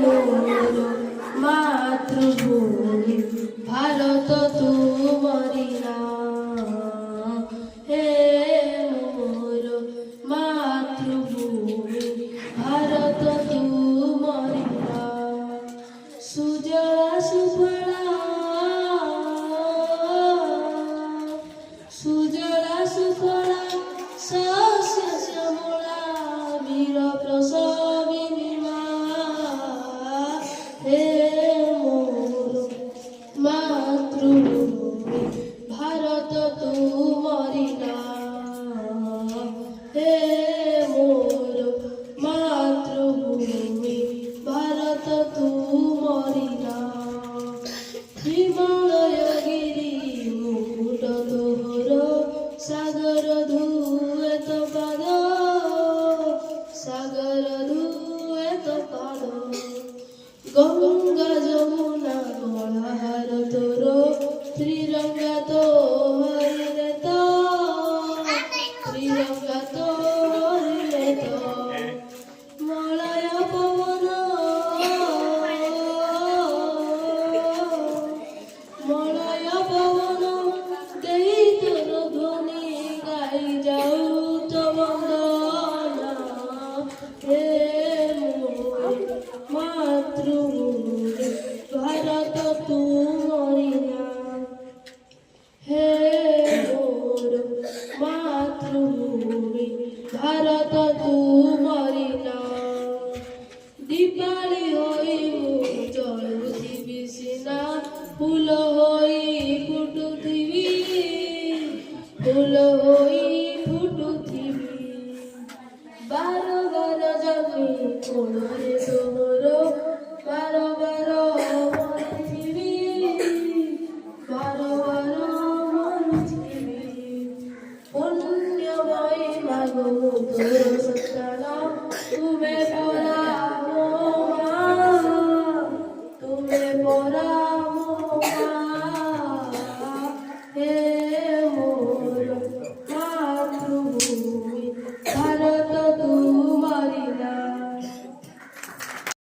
মোর মাতৃভূমি ভারত তুমরি নাম। হে মোর মাতৃভূমি ভারত তুমরি নাম। সুজলা সুফলা সুজলা সুফলা শস্য শ্যামলা বীর প্রসবিনী মা। হে মোর মাতৃভূমি ভারত তুমরি নাম। হে মোর মাতৃভূমি ভারত তুমরি নাম। হিমালয় গিরি মুকুট তোর সাগর ধুয়ে তো পাদ, সাগর ধুয়ে তো পাদ। গঙ্গা যমুনা কলাহার তোর ত্রিরঙ্গা তো হরিলে তো, ত্রিরঙ্গা তো হরিলে তো। মলয় পবন মলয় পবন দেই তোর ধ্বনি গাই যাও তো বন্দনা। হে মোর মাতৃভূমি ভারত তুমরি নাম। হে মোর মাতৃভূমি ভারত তুমরি নাম। দীপালি